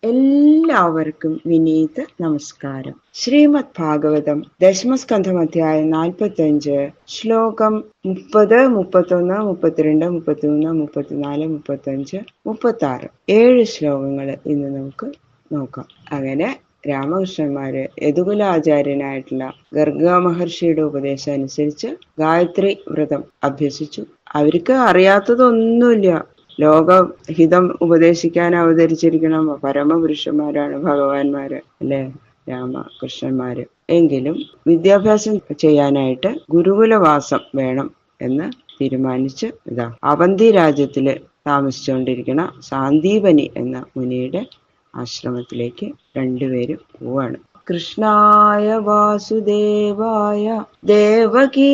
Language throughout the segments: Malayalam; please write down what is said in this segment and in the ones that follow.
എല്ലാവർക്കും വിനീത നമസ്കാരം. ശ്രീമദ് ഭാഗവതം ദശമസ്കന്ധം അധ്യായം 45 ശ്ലോകം 30, 31, 32, 33, 34, 35, 36 7 ശ്ലോകങ്ങൾ ഇന്ന് നമുക്ക് നോക്കാം. അങ്ങനെ രാമകൃഷ്ണന്മാര് യദുകുലാചാര്യനായിട്ടുള്ള ഗർഗ മഹർഷിയുടെ ഉപദേശം അനുസരിച്ച് ഗായത്രി വ്രതം അഭ്യസിച്ചു. അവർക്ക് അറിയാത്തതൊന്നുമില്ല. ലോകഹിതം ഉപദേശിക്കാൻ അവതരിച്ചിരിക്കണം പരമപുരുഷന്മാരാണ് ഭഗവാന്മാര് അല്ലെ, രാമകൃഷ്ണന്മാര്. എങ്കിലും വിദ്യാഭ്യാസം ചെയ്യാനായിട്ട് ഗുരുകുലവാസം വേണം എന്ന് തീരുമാനിച്ച് അവന്തി രാജ്യത്തില് താമസിച്ചുകൊണ്ടിരിക്കുന്ന സാന്ദീപനി എന്ന മുനിയുടെ ആശ്രമത്തിലേക്ക് രണ്ടുപേരും പോവാണ്. കൃഷ്ണായ വാസുദേവായ ദേവകീ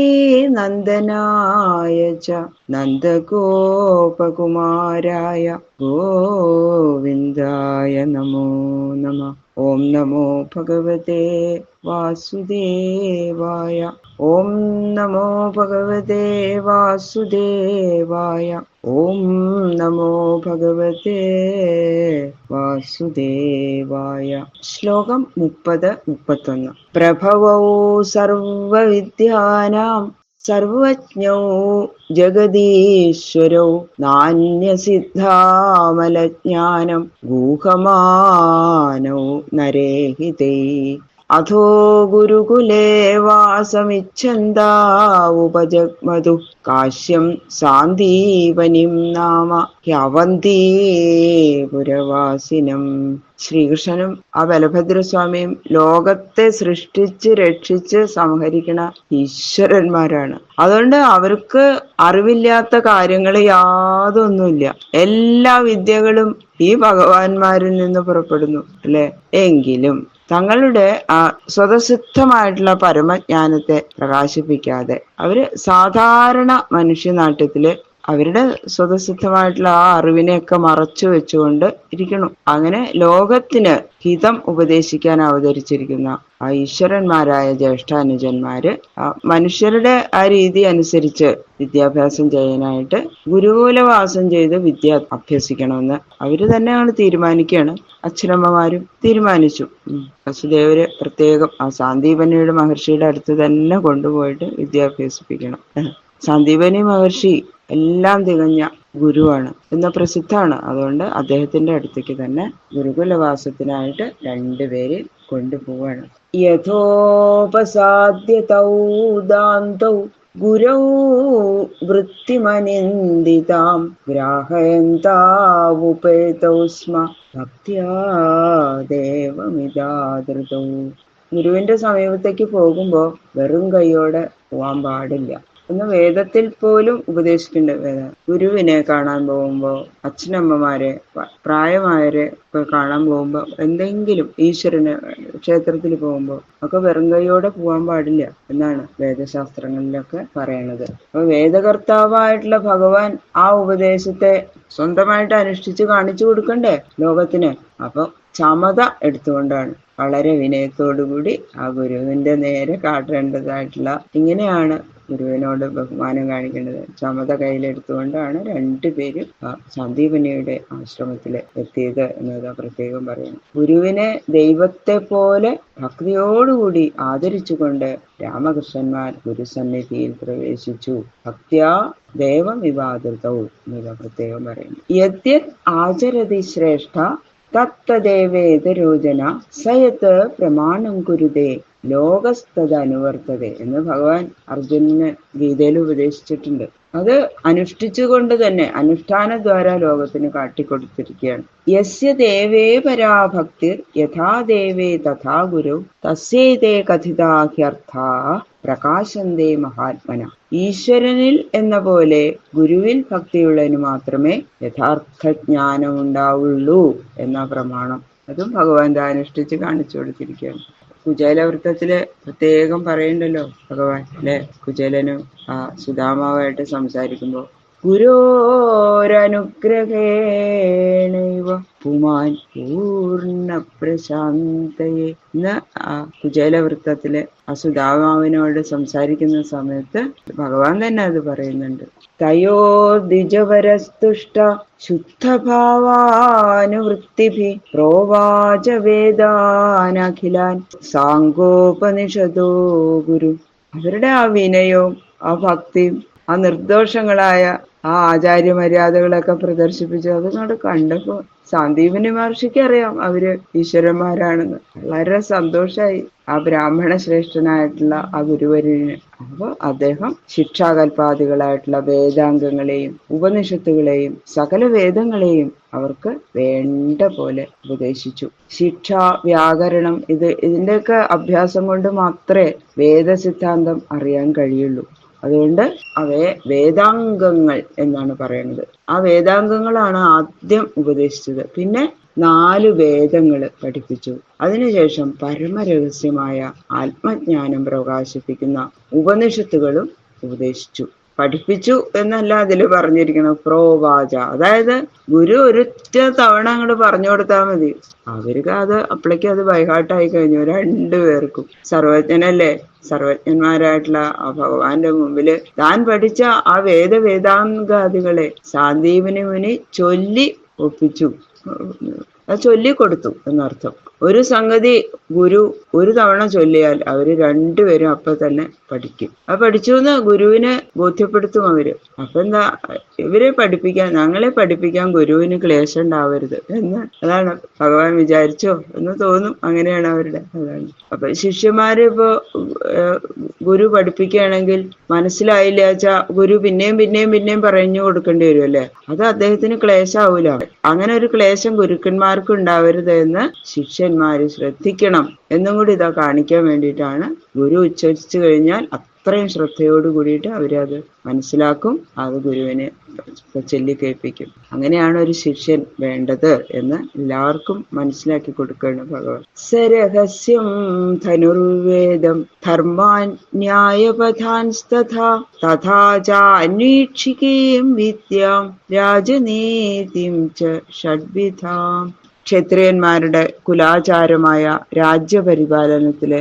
നന്ദനായ ച നന്ദഗോപകുമാരായ ഗോവിന്ദായ നമോ നമഃ. ഓം നമോ ഭഗവതേ വാസുദേവായ. ഓം നമോ ഭഗവതേ വാസുദേവായ. ഓം നമോ ഭഗവതേ വാസുദേവായ. ശ്ലോകം 30-31. പ്രഭവൗ സർവവിദ്യാനാം സർവജ്ഞോ ജഗദീശ്വരോ നാന്യസിദ്ധാമലജ്ഞാനം ഗൂഹമാനോ നരേഹിതൈ അധോ ഗുരുകുലേ വാസമിച്ഛന്താ ഉപജഗ്മതു കാശ്യം സാന്ദീപനിം നാമ ഹ്യവന്തീപുരവാസിനം. ശ്രീകൃഷ്ണനും ആ ബലഭദ്രസ്വാമിയും ലോകത്തെ സൃഷ്ടിച്ച് രക്ഷിച്ച് സംഹരിക്കണ ഈശ്വരന്മാരാണ്. അതുകൊണ്ട് അവർക്ക് അറിവില്ലാത്ത കാര്യങ്ങൾ യാതൊന്നുമില്ല. എല്ലാ വിദ്യകളും ഈ ഭഗവാന്മാരിൽ നിന്ന് പുറപ്പെടുന്നു അല്ലെ. എങ്കിലും തങ്ങളുടെ ആ സ്വതസിദ്ധമായിട്ടുള്ള പരമജ്ഞാനത്തെ പ്രകാശിപ്പിക്കാതെ അവര് സാധാരണ മനുഷ്യനാട്യത്തില് അവരുടെ സ്വതസിദ്ധമായിട്ടുള്ള ആ അറിവിനെയൊക്കെ മറച്ചു വെച്ചുകൊണ്ട് ഇരിക്കണം. അങ്ങനെ ലോകത്തിന് ഹിതം ഉപദേശിക്കാൻ അവതരിച്ചിരിക്കുന്ന ആ ഈശ്വരന്മാരായ ജ്യേഷ്ഠാനുജന്മാര് മനുഷ്യരുടെ ആ രീതി അനുസരിച്ച് വിദ്യാഭ്യാസം ചെയ്യാനായിട്ട് ഗുരുകുലവാസം ചെയ്ത് വിദ്യ അഭ്യസിക്കണമെന്ന് അവര് തന്നെയാണ് തീരുമാനിക്കുകയാണ്. അച്ഛനമ്മമാരും തീരുമാനിച്ചു. വസുദേവര് പ്രത്യേകം ആ സാന്ദീപനിയുടെ മഹർഷിയുടെ അടുത്ത് തന്നെ കൊണ്ടുപോയിട്ട് വിദ്യാഭ്യസിപ്പിക്കണം. സാന്ദീപനി മഹർഷി എല്ലാം തികഞ്ഞ ഗുരുവാണ് എന്ന പ്രസിദ്ധമാണ്. അതുകൊണ്ട് അദ്ദേഹത്തിന്റെ അടുത്തേക്ക് തന്നെ ഗുരുകുലവാസത്തിനായിട്ട് രണ്ടുപേര് കൊണ്ടുപോവാണ്. യഥോപസാദ്യ തൗ ദാന്തൗ ഗുരൗ വൃത്തിമനിന്ദിതാം ഗ്രാഹയന്താവുപേതൗ സ്മ ഭക്ത്യാ ദേവമിദാദൃതൗ. ഗുരുവിന്റെ സമീപത്തേക്ക് പോകുമ്പോ വെറും കൈയോടെ പോവാൻ പാടില്ല എന്ന് വേദത്തിൽ പോലും ഉപദേശിക്കുന്നുണ്ട്. ഗുരുവിനെ കാണാൻ പോകുമ്പോ, അച്ഛനമ്മമാരെ പ്രായമായവരെ കാണാൻ പോകുമ്പോ, എന്തെങ്കിലും ഈശ്വരന് ക്ഷേത്രത്തിൽ പോകുമ്പോ ഒക്കെ വെറും കൈയോടെ പോകാൻ പാടില്ല എന്നാണ് വേദശാസ്ത്രങ്ങളിലൊക്കെ പറയണത്. അപ്പൊ വേദകർത്താവായിട്ടുള്ള ഭഗവാൻ ആ ഉപദേശത്തെ സ്വന്തമായിട്ട് അനുഷ്ഠിച്ച് കാണിച്ചു കൊടുക്കണ്ടേ ലോകത്തിന്. അപ്പൊ ചമത എടുത്തുകൊണ്ടാണ് വളരെ വിനയത്തോടുകൂടി ആ ഗുരുവിന്റെ നേരെ കാട്ടേണ്ടതായിട്ടുള്ള, ഇങ്ങനെയാണ് ഗുരുവിനോട് ബഹുമാനം കാണിക്കേണ്ടത്. ചമത കയ്യിലെടുത്തുകൊണ്ടാണ് രണ്ടുപേരും സന്ദീപനിയുടെ ആശ്രമത്തിൽ എത്തിയത് എന്നത് പ്രത്യേകം പറയുന്നു. ഗുരുവിനെ ദൈവത്തെ പോലെ ഭക്തിയോടുകൂടി ആദരിച്ചുകൊണ്ട് രാമകൃഷ്ണന്മാർ ഗുരുസന്നിധിയിൽ പ്രവേശിച്ചു. ഭക്ത്യാ ദേവമിവാദൃതവും എന്നത് പ്രത്യേകം പറയുന്നു. യദ്യത് ആചരതി ശ്രേഷ്ഠ തത്തദേവേതരോചന സയത്ത് പ്രമാണം കുരുതേ ലോകസ്തത അനുവർത്തത എന്ന് ഭഗവാൻ അർജുനന് ഗീതയിൽ ഉപദേശിച്ചിട്ടുണ്ട്. അത് അനുഷ്ഠിച്ചുകൊണ്ട് തന്നെ അനുഷ്ഠാനദ്വാര ലോകത്തിന് കാട്ടിക്കൊടുത്തിരിക്കുകയാണ്. യസ്യ ദേവേ പരാഭക്തിർ യഥാ ദേവേ തഥാ ഗുരു തസ്യൈതേ കഥിതാഹ്യർത്ഥാ പ്രകാശന്തേ മഹാത്മന. ഈശ്വരനിൽ എന്ന പോലെ ഗുരുവിൽ ഭക്തിയുള്ളതിന് മാത്രമേ യഥാർത്ഥ ജ്ഞാനം ഉണ്ടാവുള്ളൂ എന്ന പ്രമാണം അതും ഭഗവാൻ അനുഷ്ഠിച്ച് കാണിച്ചു കൊടുത്തിരിക്കുകയാണ്. കുചേലവൃത്തത്തില് പ്രത്യേകം പറയണ്ടല്ലോ ഭഗവാൻ അല്ലെ. കുചേലനും ആ സുദാമാവായിട്ട് സംസാരിക്കുമ്പോൾ ഗുരോരനുഗ്രഹേണൈവ പുമാൻ പൂർണ്ണ പ്രശാന്തയെ എന്ന് കുചേലവൃത്തത്തിലെ സുദാമാവിനോട് സംസാരിക്കുന്ന സമയത്ത് ഭഗവാൻ തന്നെ അത് പറയുന്നുണ്ട്. തയോ ദ്വിജവരസ്തുഷ്ട ശുദ്ധഭാവാനുവൃത്തിഭി പ്രോവാച വേദാനഖിലാൻ സാങ്കോപനിഷദോ ഗുരു. അവരുടെ ആ വിനയവും ആ ഭക്തിയും ആ നിർദോഷങ്ങളായ ആ ആചാര്യമര്യാദകളൊക്കെ പ്രദർശിപ്പിച്ചു. അതങ്ങോട്ട് കണ്ടപ്പോ സാന്ദീപനി മഹർഷിക്ക് അറിയാം അവര് ഈശ്വരന്മാരാണെന്ന്. വളരെ സന്തോഷായി ആ ബ്രാഹ്മണ ശ്രേഷ്ഠനായിട്ടുള്ള ആ ഗുരുവര്യന്. അപ്പൊ അദ്ദേഹം ശിക്ഷാകൽപാദികളായിട്ടുള്ള വേദാംഗങ്ങളെയും ഉപനിഷത്തുകളെയും സകല വേദങ്ങളെയും അവർക്ക് വേണ്ട പോലെ ഉപദേശിച്ചു. ശിക്ഷ, വ്യാകരണം, ഇതിന്റെയൊക്കെ അഭ്യാസം കൊണ്ട് മാത്രമേ വേദസിദ്ധാന്തം അറിയാൻ കഴിയുള്ളൂ. അതുകൊണ്ട് അവയെ വേദാംഗങ്ങൾ എന്നാണ് പറയുന്നത്. ആ വേദാംഗങ്ങളാണ് ആദ്യം ഉപദേശിച്ചത്. പിന്നെ 4 വേദങ്ങൾ പഠിപ്പിച്ചു. അതിനുശേഷം പരമരഹസ്യമായ ആത്മജ്ഞാനം പ്രകാശിപ്പിക്കുന്ന ഉപനിഷത്തുകളും ഉപദേശിച്ചു. പഠിപ്പിച്ചു എന്നല്ല അതിൽ പറഞ്ഞിരിക്കണം, പ്രോവാച. അതായത് ഗുരു ഒരൊറ്റ തവണ അങ്ങോട്ട് പറഞ്ഞു കൊടുത്താൽ മതി, അവർക്ക് അത് അപ്പോഴേക്കും അത് ബൈഹാർട്ടായി കഴിഞ്ഞു. 2 പേർക്കും. സർവജ്ഞനല്ലേ, സർവജ്ഞന്മാരായിട്ടുള്ള ആ ഭഗവാന്റെ മുമ്പില് താൻ പഠിച്ച ആ വേദാംഗാദികളെ സാന്ദീപനി മുനി ചൊല്ലി ഒപ്പിച്ചു, അത് ചൊല്ലിക്കൊടുത്തു എന്നർത്ഥം. ഒരു സംഗതി ഗുരു ഒരു തവണ ചൊല്ലിയാൽ അവര് 2 പേരും അപ്പൊ തന്നെ പഠിക്കും. അത് പഠിച്ചു എന്ന് ഗുരുവിനെ ബോധ്യപ്പെടുത്തും അവര്. അപ്പൊ എന്താ, ഇവരെ പഠിപ്പിക്കാൻ, ഞങ്ങളെ പഠിപ്പിക്കാൻ ഗുരുവിന് ക്ലേശം ഉണ്ടാവരുത് എന്ന് അതാണ് ഭഗവാൻ വിചാരിച്ചോ എന്ന് തോന്നും. അങ്ങനെയാണ് അവരുടെ. അതാണ്. അപ്പൊ ശിഷ്യന്മാര് ഇപ്പോ ഗുരു പഠിപ്പിക്കുകയാണെങ്കിൽ മനസ്സിലായില്ല വെച്ചാ ഗുരു പിന്നെയും പറഞ്ഞു കൊടുക്കേണ്ടി വരും അല്ലേ. അത് അദ്ദേഹത്തിന് ക്ലേശാവൂല. അങ്ങനെ ഒരു ക്ലേശം ഗുരുക്കന്മാർക്ക് ഉണ്ടാവരുത് എന്ന് ശിഷ്യന്മാര് ശ്രദ്ധിക്കണം എന്നും കൂടി ഇതാ കാണിക്കാൻ വേണ്ടിയിട്ടാണ്. ഗുരു ഉച്ചരിച്ചു കഴിഞ്ഞാൽ അത്രയും ശ്രദ്ധയോട് കൂടിയിട്ട് അവരത് മനസ്സിലാക്കും, അത് ഗുരുവിനെ ചൊല്ലി കേൾപ്പിക്കും. അങ്ങനെയാണ് ഒരു ശിഷ്യൻ വേണ്ടത് എന്ന് എല്ലാവർക്കും മനസ്സിലാക്കി കൊടുക്കണം ഭഗവാൻ. സരഹസ്യം ധനുർവേദം ധർമാൻ ന്യായപഥാൻസ്തഥാ തഥാ ച അന്വീക്ഷികേയം വിദ്യാം രാജനീതിം ച ഷഡ്വിധാം. ക്ഷത്രിയന്മാരുടെ കുലാചാരമായ രാജ്യപരിപാലനത്തിലെ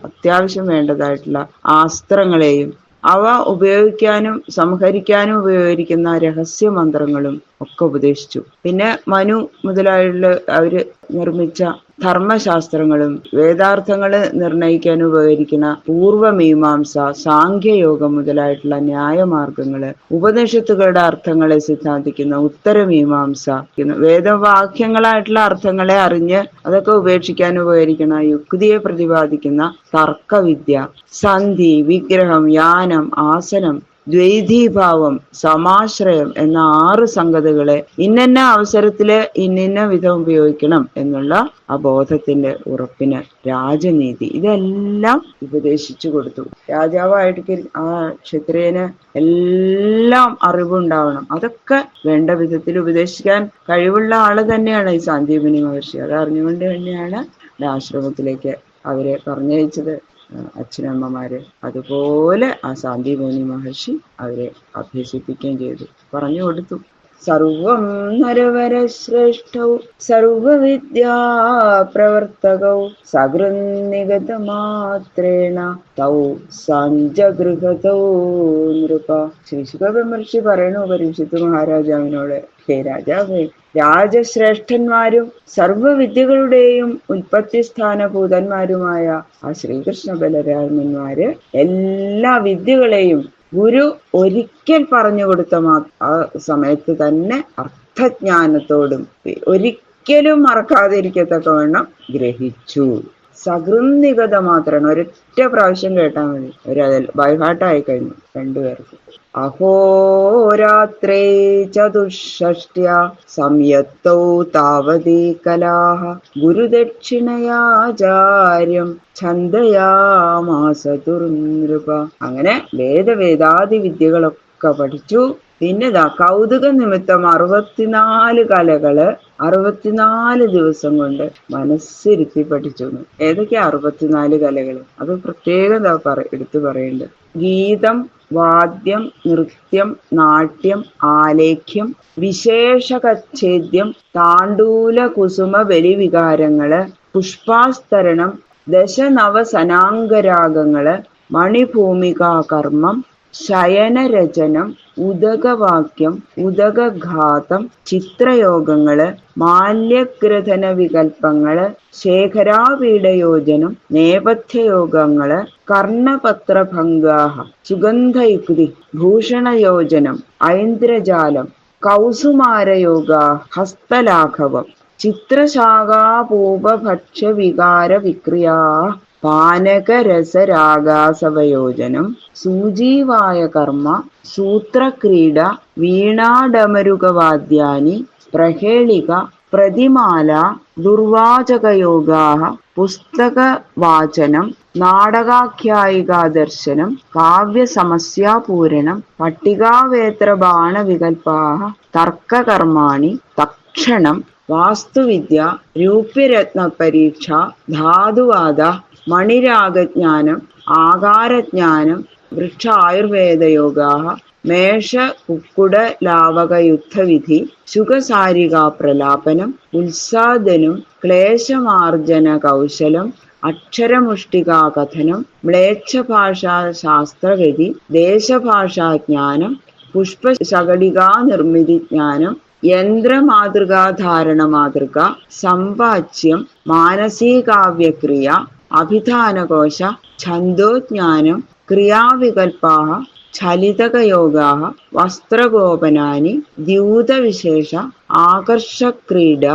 അത്യാവശ്യം വേണ്ടതായിട്ടുള്ള ആസ്ത്രങ്ങളെയും അവ ഉപയോഗിക്കാനും സംഹരിക്കാനും ഉപയോഗിക്കുന്ന രഹസ്യമന്ത്രങ്ങളും ഒക്കെ ഉപദേശിച്ചു. പിന്നെ മനു മുതലായുള്ള അവര് നിർമ്മിച്ച ധർമ്മശാസ്ത്രങ്ങളും വേദാർത്ഥങ്ങള് നിർണയിക്കാൻ ഉപകരിക്കുന്ന പൂർവമീമാംസ, സാഖ്യയോഗം മുതലായിട്ടുള്ള ന്യായമാർഗങ്ങള്, ഉപനിഷത്തുകളുടെ അർത്ഥങ്ങളെ സിദ്ധാന്തിക്കുന്ന ഉത്തരമീമാംസ, വേദവാക്യങ്ങളായിട്ടുള്ള അർത്ഥങ്ങളെ അറിഞ്ഞ് അതൊക്കെ ഉപേക്ഷിക്കാൻ ഉപകരിക്കുന്ന യുക്തിയെ പ്രതിപാദിക്കുന്ന തർക്കവിദ്യ, സന്ധി, വിഗ്രഹം, യാനം, ആസനം, ദ്വൈധീഭാവം, സമാശ്രയം എന്ന 6 സംഗതികളെ ഇന്ന അവസരത്തില് ഇന്ന വിധം ഉപയോഗിക്കണം എന്നുള്ള ആ ബോധത്തിന്റെ ഉറപ്പിന് രാജനീതി, ഇതെല്ലാം ഉപദേശിച്ചു കൊടുത്തു. രാജാവായിട്ട് ആ ക്ഷത്രിയന് എല്ലാം അറിവുണ്ടാവണം. അതൊക്കെ വേണ്ട വിധത്തിൽ ഉപദേശിക്കാൻ കഴിവുള്ള ആള് തന്നെയാണ് ഈ സാന്ദീപനി മഹർഷി. അത് അറിഞ്ഞുകൊണ്ട് തന്നെയാണ് ആശ്രമത്തിലേക്ക് അവരെ പറഞ്ഞയച്ചത് അച്ഛനമ്മമാര്. അതുപോലെ ആ സാന്ദീപനി മഹർഷി അവരെ അഭ്യസിപ്പിക്കുകയും ചെയ്തു, പറഞ്ഞു കൊടുത്തു. സർവം നരവരശ്രേഷ്ഠൗ സർവവിദ്യാ പ്രവർത്തകൗ സകൃന്നിഗതമാത്രേണ തൗ സഞ്ജഗൃഹതൗ നൃപ. ശ്രീശുഖബ്രഹ്മർഷി പറയണു പരീക്ഷിത്ത് മഹാരാജാവിനോട്, ഹേ രാജാവേ, രാജശ്രേഷ്ഠന്മാരും സർവവിദ്യകളുടെയും ഉൽപ്പത്തി സ്ഥാനഭൂതന്മാരുമായ ആ ശ്രീകൃഷ്ണ ബലരാമന്മാര് എല്ലാ വിദ്യകളെയും ഗുരു ഒരിക്കൽ പറഞ്ഞു കൊടുത്ത ആ സമയത്ത് തന്നെ അർത്ഥജ്ഞാനത്തോടും ഒരിക്കലും മറക്കാതിരിക്കത്തക്കവണ്ണം ഗ്രഹിച്ചു. സകൃന്നികത മാത്രമാണ്, ഒരൊറ്റ പ്രാവശ്യം കേട്ടാൽ മതി. അതിൽ ബൈഹാർട്ടായി കഴിഞ്ഞു 2 പേർക്ക്. അഹോരാത്രേ ചതുഷ്ഷ്ട്യ സംയത്തൗ താവതീ കലാഹ ഗുരുദക്ഷിണയാചാര്യം ഛന്ദയാമാസ ദുർനൃപ. അങ്ങനെ വേദാദി വിദ്യകളൊക്കെ പഠിച്ചു. പിന്നെ കൗതുക നിമിത്തം 64 കലകള് 64 ദിവസം കൊണ്ട് മനസ്സിരുത്തി പഠിച്ചു. ഏതൊക്കെയാ 64 കലകൾ? അത് പ്രത്യേകം എടുത്തു പറയേണ്ടത്. ഗീതം, വാദ്യം, നൃത്യം, നാട്യം, ആലേഖ്യം, വിശേഷകച്ഛേദ്യം, താണ്ഡൂല കുസുമ ബലിവികാരങ്ങള്, പുഷ്പാസ്തരണം, ദശനവസനാംഗരാഗങ്ങള്, മണിഭൂമികാകർമ്മം, ശയനരചനം, ഉദകവാക്യം, ഉദകഘാതം, ചിത്രയോഗങ്ങള്, മാല്യഗ്രഥന വികൽപ്പങ്ങള്, ശേഖരാപീഠയോജനം, നേപഥ്യയോഗങ്ങള്, കർണപത്രഭംഗാഹ, സുഗന്ധയുക്തി, ഭൂഷണയോജനം, ഐന്ദ്രജാലം, കൗസുമാരയോഗാ, ഹസ്തലാഘവം, ചിത്രശാഖാപൂപഭക്ഷ്യവികാരവിക്രിയാ, പാനകരസരാഗാസവയോജനം, സൂചീവായകർമ്മ, സൂത്രക്രീഡ, വീണാഡമരുകവാദ്യാനി, പ്രഹേളിക, പ്രതിമാല, ദുർവാചകയോഗാഃ, പുസ്തകവാചനം, നാടകാഖ്യായികാദർശനം, കാവ്യസമസ്യാപൂരണം, പട്ടികാവേത്രബാണവികൽപ്പാഃ, തർക്കകർമാണി, തക്ഷണം, വാസ്തുവിദ്യ, രൂപ്യരത്നപരീക്ഷ, ധാതുവാദ, മണിരാഗജ്ഞാനം, ആകാരജ്ഞാനം, വൃക്ഷായുർവേദയോഗാഃ, മേഷകുക്കുടലാവകയുദ്ധവിധി, ശുകസാരികാപ്രലാപനം, ഉത്സാദനം, ക്ലേശമാർജനകൗശലം, അക്ഷരമുഷ്ടികാകഥനം, മ്ലേച്ഛഭാഷാശാസ്ത്രഗതി, ദേശഭാഷാജ്ഞാനം, പുഷ്പശകടികാനിർമ്മിതിജ്ഞാനം, യന്ത്രമാതൃകാധാരണമാതൃക, സമ്പാച്യം, മാനസീകാവ്യക്രിയ, അഭിധാനകോശ, ഛന്ദോജ്ഞാനം, ക്രിയാവികൽപ്പാഃ, ചലിതകയോഗാഃ, വസ്ത്രഗോപനാനി, ദ്യൂതവിശേഷ, ആകർഷക്രീഡ,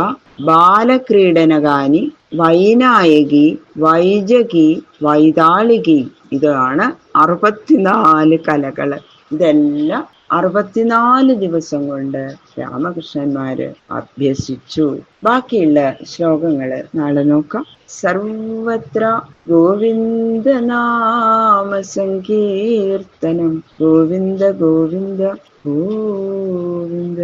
ബാലക്രീഡനകാനി, വൈനായകി, വൈജകി, വൈതാളികി. ഇതാണ് 64 കലകള്. ഇതെല്ലാം 64 ദിവസം കൊണ്ട് രാമകൃഷ്ണന്മാര് അഭ്യസിച്ചു. ബാക്കിയുള്ള ശ്ലോകങ്ങള് നാളെ നോക്കാം. സർവത്ര ഗോവിന്ദനാമ സങ്കീർത്തനം, ഗോവിന്ദ ഗോവിന്ദ ഗോവിന്ദ.